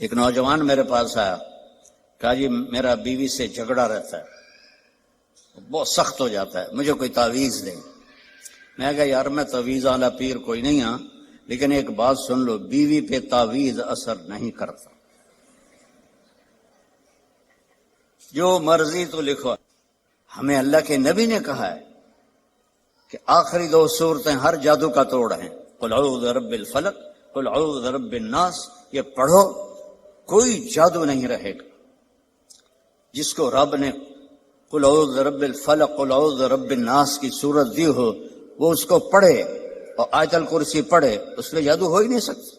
ایک نوجوان میرے پاس آیا، کہا جی میرا بیوی سے جھگڑا رہتا ہے، بہت سخت ہو جاتا ہے، مجھے کوئی تعویذ دے۔ میں کہا یار میں تعویذ والا پیر کوئی نہیں ہاں، لیکن ایک بات سن لو، بیوی پہ تعویذ اثر نہیں کرتا، جو مرضی تو لکھو۔ ہمیں اللہ کے نبی نے کہا ہے کہ آخری 2 صورتیں ہر جادو کا توڑ ہیں، قل اعوذ برب الفلق، قل اعوذ برب الناس، یہ پڑھو کوئی جادو نہیں رہے گا۔ جس کو رب نے قل اعوذ برب الفلق قل اعوذ برب الناس کی صورت دی ہو، وہ اس کو پڑھے اور آیت الکرسی پڑھے، اس پہ جادو ہو ہی نہیں سکتا۔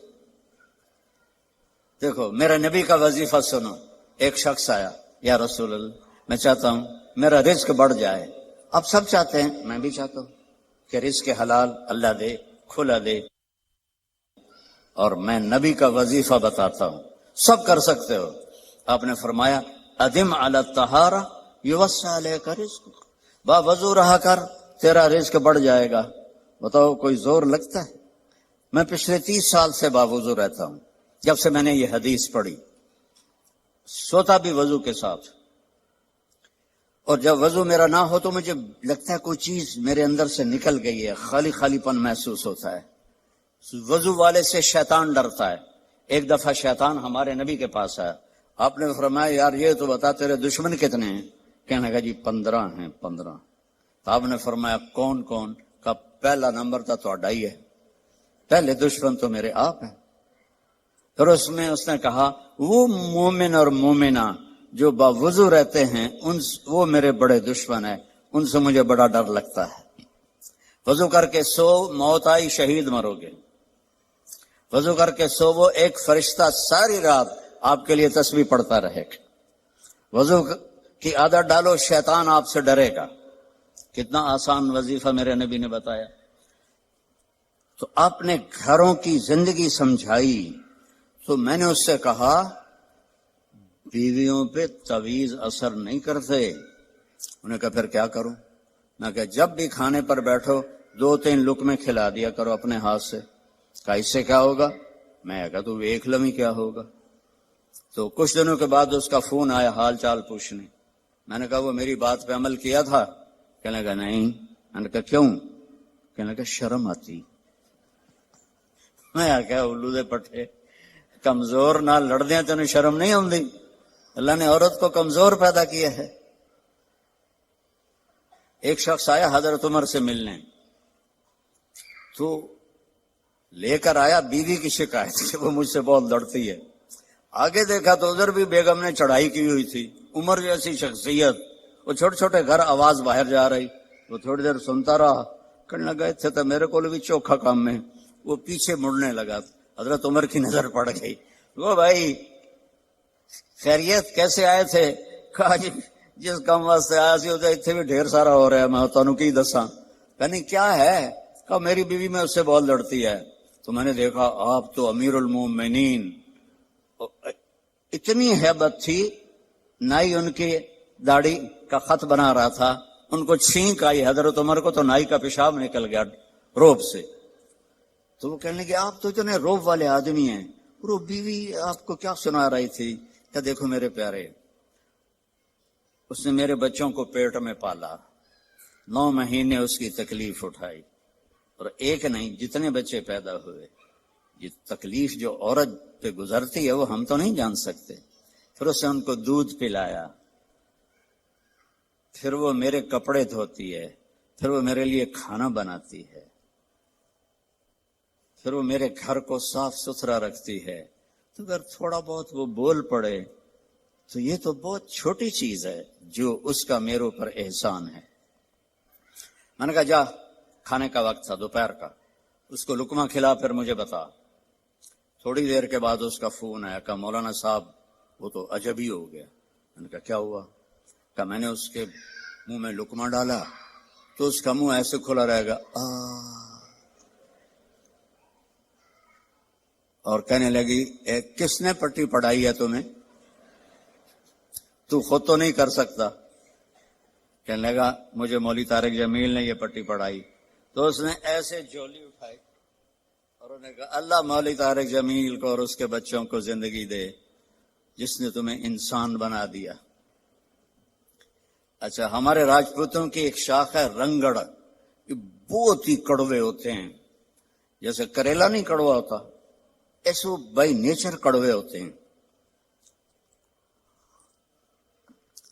دیکھو میرا نبی کا وظیفہ سنو۔ ایک شخص آیا، یا رسول اللہ میں چاہتا ہوں میرا رزق بڑھ جائے۔ اب سب چاہتے ہیں، میں بھی چاہتا ہوں کہ رزق حلال اللہ دے، کھلا دے، اور میں نبی کا وظیفہ بتاتا ہوں، سب کر سکتے ہو۔ آپ نے فرمایا ادم علی الطہارہ یوسع علیک رزقک، با وضو رہا کر تیرا رزق بڑھ جائے گا۔ بتاؤ کوئی زور لگتا ہے؟ میں پچھلے 30 سال سے باوضو رہتا ہوں، جب سے میں نے یہ حدیث پڑھی، سوتا بھی وضو کے ساتھ، اور جب وضو میرا نہ ہو تو مجھے لگتا ہے کوئی چیز میرے اندر سے نکل گئی ہے، خالی خالی پن محسوس ہوتا ہے۔ وضو والے سے شیطان ڈرتا ہے۔ ایک دفعہ شیطان ہمارے نبی کے پاس آیا، آپ نے فرمایا یار یہ تو بتا تیرے دشمن کتنے ہیں؟ کہنے لگا جی 15 ہیں 15۔ تو آپ نے فرمایا کون کون؟ کا پہلا نمبر تھا تو ہی ہے، پہلے دشمن تو میرے آپ ہیں۔ پھر اس نے کہا وہ مومن اور مومنہ جو باوضو رہتے ہیں وہ میرے بڑے دشمن ہیں، ان سے مجھے بڑا ڈر لگتا ہے۔ وضو کر کے سو، موت آئی شہید مرو گے۔ وضو کر کے سو، وہ ایک فرشتہ ساری رات آپ کے لیے تسبیح پڑھتا رہے گا۔ وضو کی عادت ڈالو، شیطان آپ سے ڈرے گا۔ کتنا آسان وظیفہ میرے نبی نے بتایا۔ تو آپ نے گھروں کی زندگی سمجھائی، تو میں نے اس سے کہا بیویوں پہ تعویذ اثر نہیں کرتے۔ انہوں نے کہا پھر کیا کروں؟ میں کہا جب بھی کھانے پر بیٹھو 2-3 لقمے کھلا دیا کرو اپنے ہاتھ سے۔ کہا اس سے کیا ہوگا؟ میں کہا تو ایک لمحی کیا ہوگا؟ تو کچھ دنوں کے بعد اس کا فون آیا حال چال پوچھنے۔ میں نے کہا وہ میری بات پہ عمل کیا تھا؟ کہنے لگا نہیں۔ میں نے کہا کیوں؟ کہنے لگا شرم آتی۔ میں کہا الو دے پٹھے، کمزور نہ لڑ دیں تینوں شرم نہیں آتی؟ اللہ نے عورت کو کمزور پیدا کیا ہے۔ ایک شخص آیا حضرت عمر سے ملنے، تو لے کر آیا بیوی کی شکایت کہ وہ مجھ سے بہت لڑتی ہے۔ آگے دیکھا تو ادھر بھی بیگم نے چڑھائی کی ہوئی تھی، عمر جیسی شخصیت، وہ چھوٹے چھوٹے گھر، آواز باہر جا رہی۔ وہ تھوڑی دیر سنتا رہا، کہنے لگا تھے تو میرے کو بھی چوکھا کام میں۔ وہ پیچھے مڑنے لگا، حضرت عمر کی نظر پڑ گئی۔ وہ بھائی خیریت کیسے آئے تھے؟ کہا جی جس کام واسطے آیا سی اتنے بھی ڈھیر سارا ہو رہا ہے، میں تانوں کی دساں۔ کہنی کیا ہے؟ کہا میری بیوی میں اس سے بہت لڑتی ہے۔ تو میں نے دیکھا آپ تو امیر المومنین، اتنی ہیبت تھی، نائی ان کی داڑھی کا خط بنا رہا تھا، ان کو چھینک آئی حضرت عمر کو، تو نائی کا پیشاب نکل گیا روب سے۔ تو وہ کہنے لگے آپ تو اتنے روب والے آدمی ہیں، وہ بیوی آپ کو کیا سنا رہی تھی؟ کہ دیکھو میرے پیارے، اس نے میرے بچوں کو پیٹ میں پالا، 9 مہینے اس کی تکلیف اٹھائی، اور ایک نہیں جتنے بچے پیدا ہوئے، یہ تکلیف جو عورت پہ گزرتی ہے وہ ہم تو نہیں جان سکتے۔ پھر اس نے ان کو دودھ پلایا، پھر وہ میرے کپڑے دھوتی ہے، پھر وہ میرے لیے کھانا بناتی ہے، پھر وہ میرے گھر کو صاف ستھرا رکھتی ہے۔ تو اگر تھوڑا بہت وہ بول پڑے تو یہ تو بہت چھوٹی چیز ہے جو اس کا میرے اوپر احسان ہے۔ میں نے کہا جا، کھانے کا وقت تھا دوپہر کا، اس کو لقمہ کھلا پھر مجھے بتا۔ تھوڑی دیر کے بعد اس کا فون آیا، کہا مولانا صاحب وہ تو عجب ہی ہو گیا۔ میں نے کہا کیا ہوا؟ کہا میں نے اس کے منہ میں لقمہ ڈالا تو اس کا منہ ایسے کھلا رہے گا اور کہنے لگی کس نے پٹی پڑھائی ہے تمہیں؟ تو خود تو نہیں کر سکتا۔ کہنے لگا مجھے مولوی طارق جمیل نے یہ پٹی پڑھائی۔ تو اس نے ایسے جھولی اٹھائی اور انہوں نے کہا اللہ مولوی طارق جمیل کو اور اس کے بچوں کو زندگی دے، جس نے تمہیں انسان بنا دیا۔ اچھا، ہمارے راجپوتوں کی ایک شاخ ہے رنگڑ، یہ بہت ہی کڑوے ہوتے ہیں، جیسے کریلا نہیں کڑوا ہوتا، ایسے وہ بائی نیچر کڑوے ہوتے ہیں۔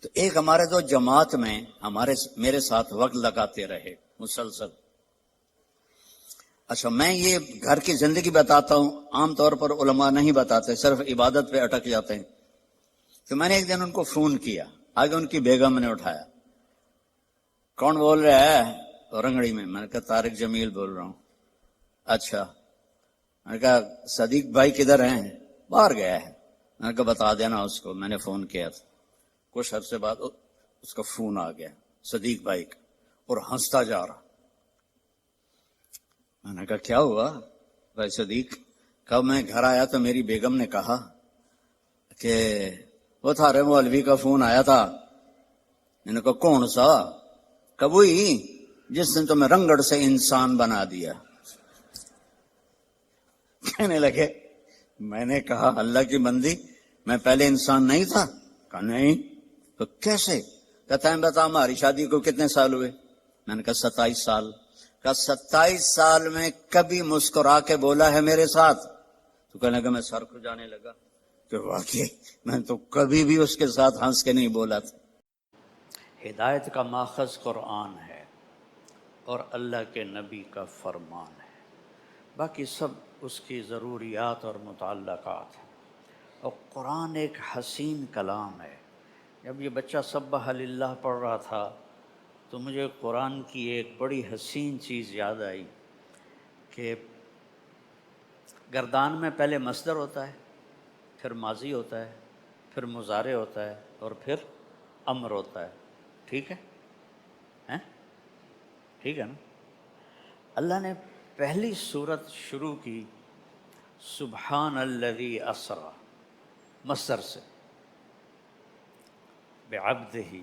تو ایک ہمارے دو جماعت میں میرے ساتھ وقت لگاتے رہے مسلسل۔ اچھا، میں یہ گھر کی زندگی بتاتا ہوں، عام طور پر علماء نہیں بتاتے، صرف عبادت پہ اٹک جاتے ہیں۔ تو میں نے ایک دن ان کو فون کیا، آگے ان کی بیگم نے اٹھایا، کون بول رہا ہے رنگڑی میں؟ میں نے کہا طارق جمیل بول رہا ہوں۔ اچھا، میں نے کہا صدیق بھائی کدھر ہیں؟ باہر گیا ہے۔ میں نے کہا بتا دینا اس کو میں نے فون کیا تھا۔ کچھ عرصے بعد اس کا فون آ گیا صدیق بھائی کا، اور ہنستا جا رہا۔ میں نے کہا کیا ہوا بھائی صدیق؟ کب میں گھر آیا تو میری بیگم نے کہا کہ وہ تھارے مولوی کا فون آیا تھا۔ میں نے کہا کون سا؟ کب ہوئی جس نے تمہیں رنگڑ سے انسان بنا دیا۔ کہنے لگے، میں نے کہا اللہ کی بندی میں پہلے انسان نہیں تھا؟ کہا نہیں۔ تو کیسے؟ کہتا ہے بتا ہماری شادی کو کتنے سال ہوئے؟ میں نے کہا 27 سال۔ کہا 27 سال میں کبھی مسکرا کے بولا ہے میرے ساتھ؟ تو کہنے لگا میں سر کھجانے لگا کہ واقعی میں تو کبھی بھی اس کے ساتھ ہنس کے نہیں بولا تھا۔ ہدایت کا ماخذ قرآن ہے اور اللہ کے نبی کا فرمان ہے، باقی سب اس کی ضروریات اور متعلقات ہیں۔ اور قرآن ایک حسین کلام ہے۔ جب یہ بچہ سبح للہ پڑھ رہا تھا تو مجھے قرآن کی ایک بڑی حسین چیز یاد آئی کہ گردان میں پہلے مصدر ہوتا ہے، پھر ماضی ہوتا ہے، پھر مضارع ہوتا ہے، اور پھر امر ہوتا ہے۔ ٹھیک ہے؟ ٹھیک ہے نا؟ اللہ نے پہلی سورت شروع کی سبحان الذی اسری مصدر سے، بعبدہ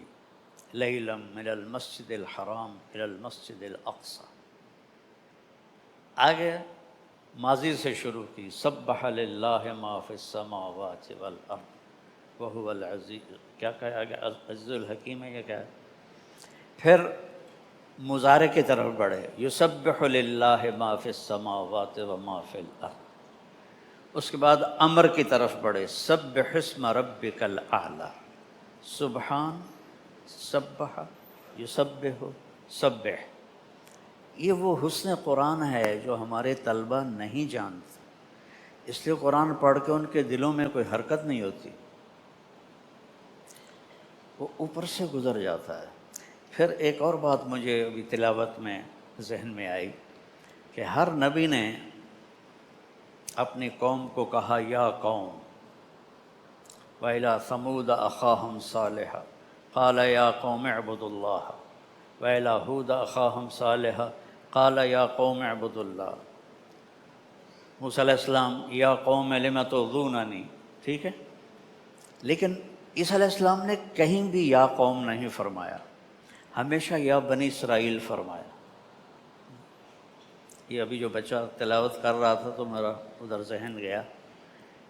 لیلا من المسجد الحرام الی المسجد الاقصی۔ آگے ماضی سے شروع کی سبح للہ ما فی السماوات والارض وہو العزیز، کیا کہا گیا؟ عزیز الحکیم ہے، یہ کیا ہے؟ پھر مضارع کی طرف بڑھے، یسبح للہ ما فی السماوات وما فی الارض۔ اس کے بعد امر کی طرف بڑھے، سبح اسم ربک الاعلی۔ سبحان، سبح، یسبح، سبح، یہ وہ حسن قرآن ہے جو ہمارے طلبہ نہیں جانتے، اس لیے قرآن پڑھ کے ان کے دلوں میں کوئی حرکت نہیں ہوتی، وہ اوپر سے گزر جاتا ہے۔ پھر ایک اور بات مجھے ابھی تلاوت میں ذہن میں آئی کہ ہر نبی نے اپنی قوم کو کہا یا قوم، وَإِلَىٰ ثَمُودَ أَخَاهُمْ صَالِحًا قَالَ يَا قَوْمِ اعْبُدُوا اللَّهَ وَإِلَىٰ هُودَ أَخَاهُمْ صَالِحًا قَالَ يَا قَوْمِ اعْبُدُوا اللَّهَ۔ موسیٰ علیہ السلام یا قوم لم تؤذوننی، ٹھیک ہے؟ لیکن عیسیٰ علیہ السلام نے کہیں بھی یا قوم نہیں فرمایا، ہمیشہ یا بنی اسرائیل فرمایا۔ یہ ابھی جو بچہ تلاوت کر رہا تھا تو میرا ادھر ذہن گیا،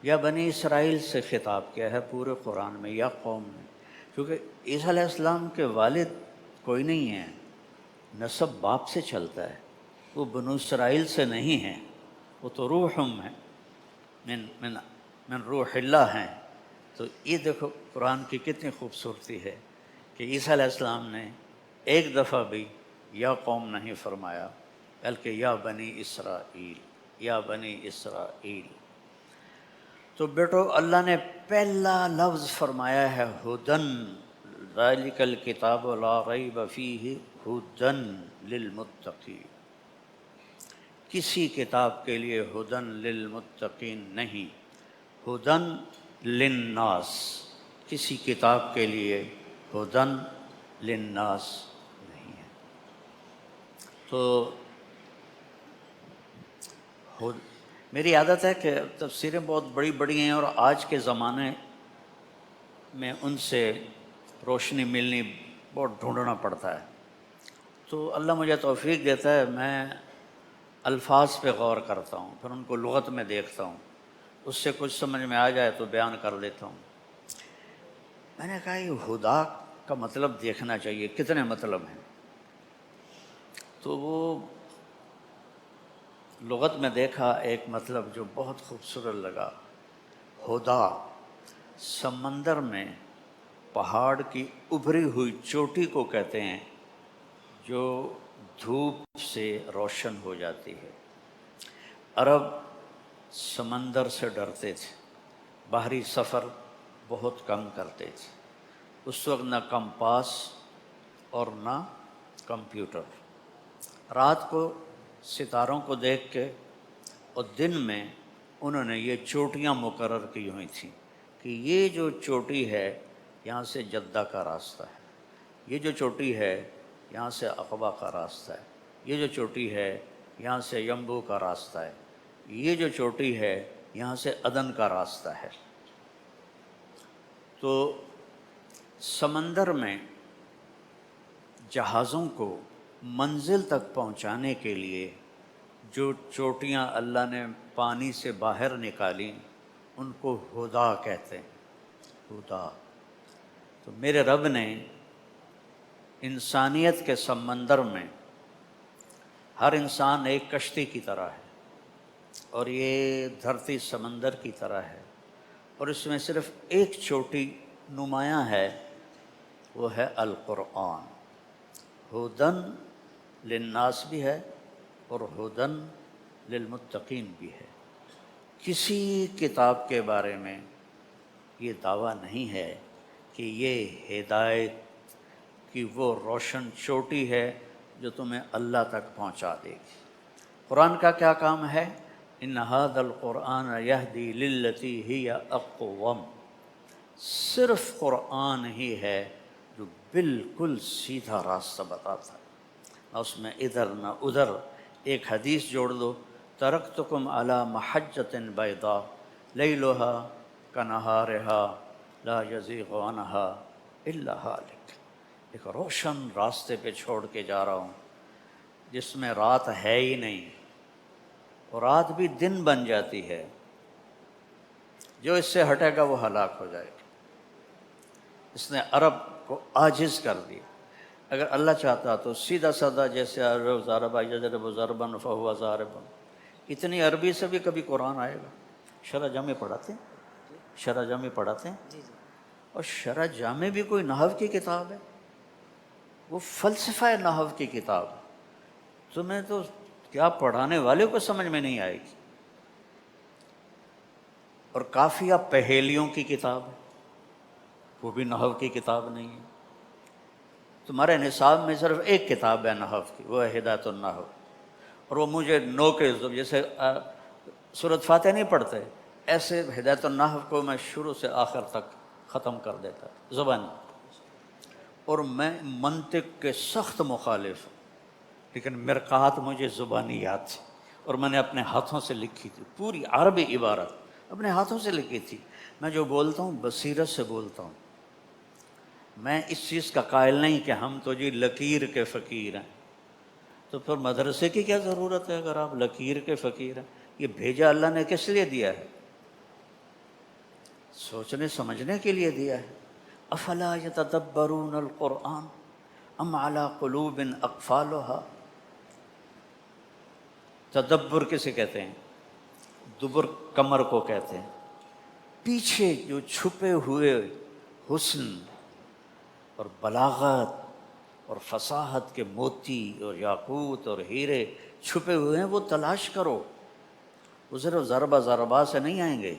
یا بنی اسرائیل سے خطاب کیا ہے پورے قرآن میں، یا قوم میں، کیونکہ عیسیٰ علیہ السلام کے والد کوئی نہیں ہیں، نسب باپ سے چلتا ہے، وہ بنو اسرائیل سے نہیں ہیں، وہ تو روحم ہیں، من روح اللہ ہیں۔ تو یہ دیکھو قرآن کی کتنی خوبصورتی ہے کہ عیسیٰ علیہ السلام نے ایک دفعہ بھی یا قوم نہیں فرمایا، بلکہ یا بنی اسرائیل، یا بنی اسرائیل۔ تو بیٹو اللہ نے پہلا لفظ فرمایا ہے ہدن، ذالک الکتاب لا ریب فیہ ہدن للمتقین۔ کسی کتاب کے لیے ہدن للمتقین نہیں، ہدن للناس، کسی کتاب کے لیے ہدن للناس نہیں ہے۔ تو میری عادت ہے کہ تفسیریں بہت بڑی بڑی ہیں اور آج کے زمانے میں ان سے روشنی ملنی بہت ڈھونڈنا پڑتا ہے، تو اللہ مجھے توفیق دیتا ہے، میں الفاظ پہ غور کرتا ہوں، پھر ان کو لغت میں دیکھتا ہوں، اس سے کچھ سمجھ میں آ جائے تو بیان کر دیتا ہوں۔ میں نے کہا یہ ہدا کا مطلب دیکھنا چاہیے، کتنے مطلب ہیں؟ تو وہ لغت میں دیکھا ایک مطلب جو بہت خوبصورت لگا، ہدا سمندر میں پہاڑ کی ابھری ہوئی چوٹی کو کہتے ہیں جو دھوپ سے روشن ہو جاتی ہے۔ عرب سمندر سے ڈرتے تھے، باہری سفر بہت کم کرتے تھے۔ اس وقت نہ کمپاس اور نہ کمپیوٹر، رات کو ستاروں کو دیکھ کے اور دن میں انہوں نے یہ چوٹیاں مقرر کی ہوئی تھیں کہ یہ جو چوٹی ہے یہاں سے جدہ کا راستہ ہے، یہ جو چوٹی ہے یہاں سے عقبہ کا راستہ ہے، یہ جو چوٹی ہے یہاں سے یمبو کا راستہ ہے، یہ جو چوٹی ہے یہاں سے عدن کا راستہ ہے۔ تو سمندر میں جہازوں کو منزل تک پہنچانے کے لیے جو چوٹیاں اللہ نے پانی سے باہر نکالی ان کو ہدا کہتے ہیں، ہدا۔ تو میرے رب نے انسانیت کے سمندر میں، ہر انسان ایک کشتی کی طرح ہے اور یہ دھرتی سمندر کی طرح ہے، اور اس میں صرف ایک چوٹی نمایاں ہے، وہ ہے القرآن۔ ہدن للناس بھی ہے اور ہدن للمتقین بھی ہے۔ کسی کتاب کے بارے میں یہ دعویٰ نہیں ہے کہ یہ ہدایت کی وہ روشن چوٹی ہے جو تمہیں اللہ تک پہنچا دے گی۔ قرآن کا کیا کام ہے؟ ان ھذا القرآن یہدی للتی ہی اقوم، صرف قرآن ہی ہے جو بالکل سیدھا راستہ بتاتا ہے، نہ اس میں ادھر نہ ادھر۔ ایک حدیث جوڑ دو، ترکتکم علی محجۃ بیضاء لیلھا کنہارھا لا یزیغ عنہا الا ھالک، ایک روشن راستے پہ چھوڑ کے جا رہا ہوں جس میں رات ہے ہی نہیں، اور رات بھی دن بن جاتی ہے، جو اس سے ہٹے گا وہ ہلاک ہو جائے گا۔ اس نے عرب کو عاجز کر دیا۔ اگر اللہ چاہتا تو سیدھا سادہ جیسے ضرب یضرب ضربا فہو ضارب، اتنی عربی سے بھی کبھی قرآن آئے گا؟ شرح جامع پڑھاتے ہیں، شرح جامع پڑھاتے ہیں، اور شرح جامع بھی کوئی نحو کی کتاب ہے؟ وہ فلسفہ نحو کی کتاب ہے۔ تمہیں تو کیا پڑھانے والے کو سمجھ میں نہیں آئے گی۔ اور کافیہ پہیلیوں کی کتاب ہے، وہ بھی نحو کی کتاب نہیں ہے۔ تمہارے نصاب میں صرف ایک کتاب ہے نحو کی، وہ ہے ہدایت النحو، اور وہ مجھے نو کے جیسے سورۃ فاتحہ نہیں پڑھتے، ایسے ہدایت النحو کو میں شروع سے آخر تک ختم کر دیتا زبانی۔ اور میں منطق کے سخت مخالف ہوں، لیکن مرقات مجھے زبانی یاد تھی، اور میں نے اپنے ہاتھوں سے لکھی تھی، پوری عربی عبارت اپنے ہاتھوں سے لکھی تھی۔ میں جو بولتا ہوں بصیرت سے بولتا ہوں، میں اس چیز کا قائل نہیں کہ ہم تو جی لکیر کے فقیر ہیں۔ تو پھر مدرسے کی کیا ضرورت ہے اگر آپ لکیر کے فقیر ہیں؟ یہ بھیجا اللہ نے کس لیے دیا ہے؟ سوچنے سمجھنے کے لیے دیا ہے۔ افلا یتدبرون القرآن ام علی قلوب اقفالها، تدبر کسے کہتے ہیں؟ دبر کمر کو کہتے ہیں، پیچھے جو چھپے ہوئے حسن اور بلاغت اور فصاحت کے موتی اور یاقوت اور ہیرے چھپے ہوئے ہیں، وہ تلاش کرو۔ وہ صرف ضربہ ضربہ سے نہیں آئیں گے۔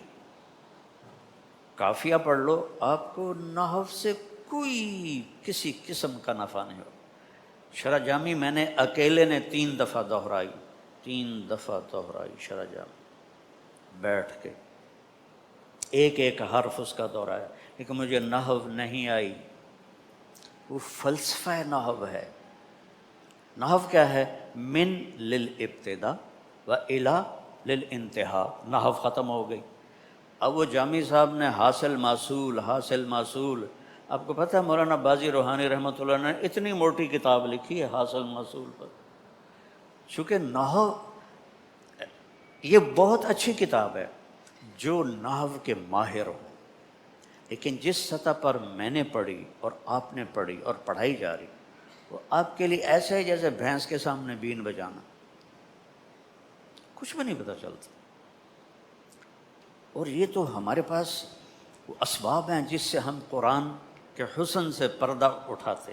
کافیہ پڑھ لو، آپ کو نحو سے کوئی کسی قسم کا نفع نہیں ہو۔ شرح جامی میں نے اکیلے نے 3 دفعہ دہرائی، 3 دفعہ دہرائی شرح جامی بیٹھ کے، ایک ایک حرف اس کا دہرایا، لیکن مجھے نحو نہیں آئی۔ وہ فلسفہ نحو ہے۔ نحو کیا ہے؟ من للابتدا و الی للانتہا، نحو ختم ہو گئی۔ اب وہ جامی صاحب نے حاصل محصول حاصل محصول، آپ کو پتہ ہے مولانا باجی روحانی رحمۃ اللہ نے اتنی موٹی کتاب لکھی ہے حاصل محصول پر، چونکہ نحو یہ بہت اچھی کتاب ہے جو نحو کے ماہر ہوں، لیکن جس سطح پر میں نے پڑھی اور آپ نے پڑھی اور پڑھائی جا رہی، وہ آپ کے لیے ایسا ہے جیسے بھینس کے سامنے بین بجانا، کچھ بھی نہیں پتہ چلتا۔ اور یہ تو ہمارے پاس وہ اسباب ہیں جس سے ہم قرآن کے حسن سے پردہ اٹھاتے۔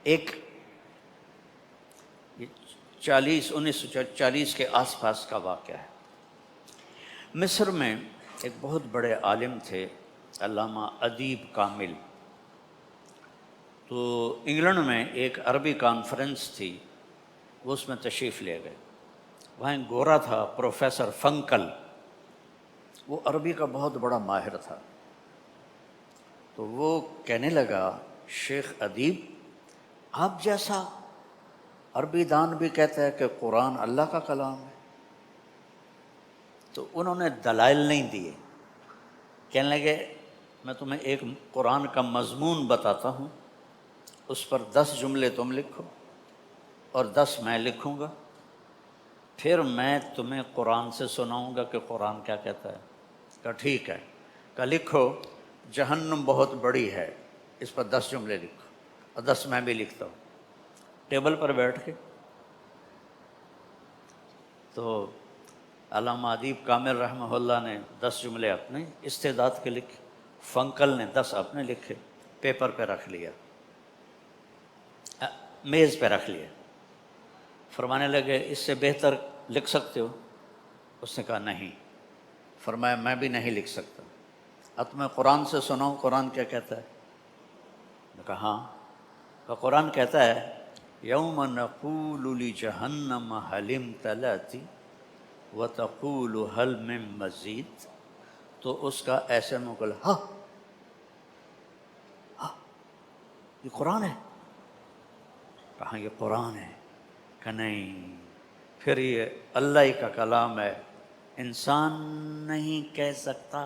ایک 1940 کے آس پاس کا واقعہ ہے۔ مصر میں ایک بہت بڑے عالم تھے علامہ ادیب کامل، تو انگلینڈ میں ایک عربی کانفرنس تھی، وہ اس میں تشریف لے گئے۔ وہاں ایک گورا تھا پروفیسر فنکل، وہ عربی کا بہت بڑا ماہر تھا۔ تو وہ کہنے لگا شیخ ادیب، آپ جیسا عربی دان بھی کہتا ہے کہ قرآن اللہ کا کلام ہے۔ تو انہوں نے دلائل نہیں دیے، کہنے لگے میں تمہیں ایک قرآن کا مضمون بتاتا ہوں، اس پر 10 جملے تم لکھو اور 10 میں لکھوں گا، پھر میں تمہیں قرآن سے سناؤں گا کہ قرآن کیا کہتا ہے۔ کہا ٹھیک ہے۔ کہا لکھو جہنم بہت بڑی ہے، اس پر 10 جملے لکھو اور 10 میں بھی لکھتا ہوں۔ ٹیبل پر بیٹھ کے تو علامہ ادیب کامل رحمہ اللہ نے 10 جملے اپنے استعداد کے لکھے، فنکل نے 10 اپنے لکھے، پیپر پہ رکھ لیا، میز پہ رکھ لیا۔ فرمانے لگے اس سے بہتر لکھ سکتے ہو؟ اس نے کہا نہیں۔ فرمایا میں بھی نہیں لکھ سکتا، اب تمہیں قرآن سے سناؤں قرآن کیا کہتا ہے؟ میں کہا ہاں۔ کہ قرآن کہتا ہے یوم نقول لجہنم هل امتلأت وتقول هل من مزید، تو اس کا ایسے مقل ہاں یہ قرآن ہے؟ کہاں یہ قرآن ہے؟ کہ نہیں، پھر یہ اللہ ہی کا کلام ہے، انسان نہیں کہہ سکتا۔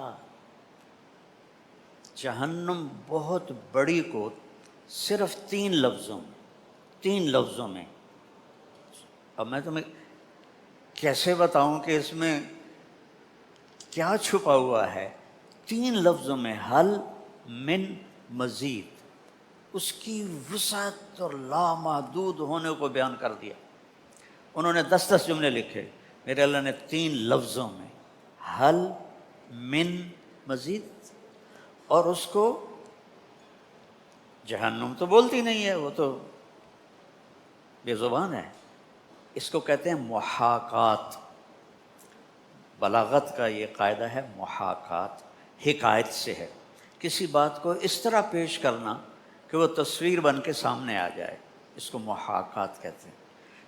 جہنم بہت بڑی کو صرف 3 لفظوں میں، اب میں تمہیں کیسے بتاؤں کہ اس میں کیا چھپا ہوا ہے؟ 3 لفظوں میں، حل من مزید، اس کی وسعت اور لامحدود ہونے کو بیان کر دیا۔ انہوں نے 10 جملے لکھے، میرے اللہ نے 3 لفظوں میں حل من مزید، اور اس کو جہنم تو بولتی نہیں ہے، وہ تو بے زبان ہے، اس کو کہتے ہیں محاکات۔ بلاغت کا یہ قاعدہ ہے محاکات، حکایت سے ہے، کسی بات کو اس طرح پیش کرنا کہ وہ تصویر بن کے سامنے آ جائے، اس کو محاکات کہتے ہیں۔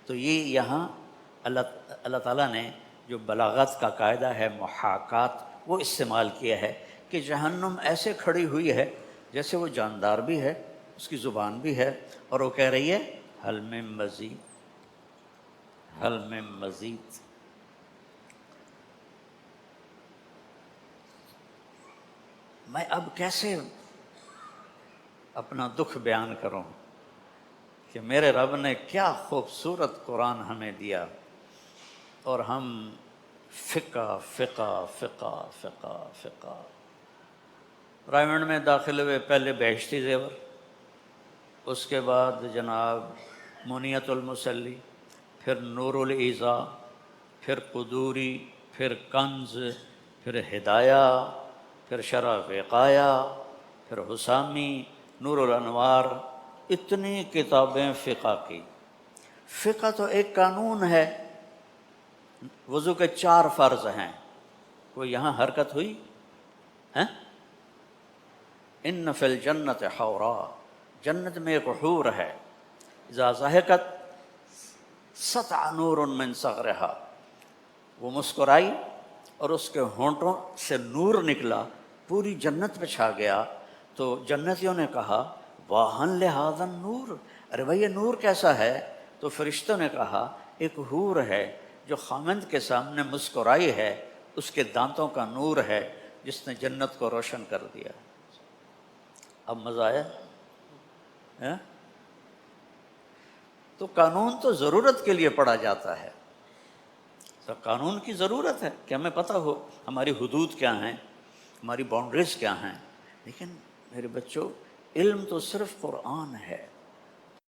تو یہ یہاں اللہ تعالیٰ نے جو بلاغت کا قاعدہ ہے محاکات وہ استعمال کیا ہے کہ جہنم ایسے کھڑی ہوئی ہے جیسے وہ جاندار بھی ہے، اس کی زبان بھی ہے، اور وہ کہہ رہی ہے حل من مزید، حل من مزید۔ میں اب کیسے اپنا دکھ بیان کروں کہ میرے رب نے کیا خوبصورت قرآن ہمیں دیا، اور ہم فقہ فقہ فقہ فقہ فقہ۔ پرائیویٹ میں داخل ہوئے، پہلے بہشتی زیور، اس کے بعد جناب منیت المصلی، پھر نور الایضاح، پھر قدوری، پھر کنز، پھر ہدایہ، پھر شرح وقایہ، پھر حسامی، نور الانوار، اتنی کتابیں فقہ کی۔ فقہ تو ایک قانون ہے، وضو کے 4 فرض ہیں، کوئی یہاں حرکت ہوئی ہیں؟ ان فی الجنت حورا، جنت میں ایک حور ہے، اذا ضحکت سطع نور من صغرہا، وہ مسکرائی اور اس کے ہونٹوں سے نور نکلا، پوری جنت پہ چھا گیا۔ تو جنتیوں نے کہا واہن لہذا النور، ارے بھائی یہ نور کیسا ہے؟ تو فرشتوں نے کہا ایک حور ہے جو خامند کے سامنے مسکرائی ہے، اس کے دانتوں کا نور ہے جس نے جنت کو روشن کر دیا۔ اب مزہ آیا؟ تو قانون تو ضرورت کے لیے پڑھا جاتا ہے، تو قانون کی ضرورت ہے کہ ہمیں پتہ ہو ہماری حدود کیا ہیں، ہماری باؤنڈریز کیا ہیں. لیکن میرے بچوں، علم تو صرف قرآن ہے.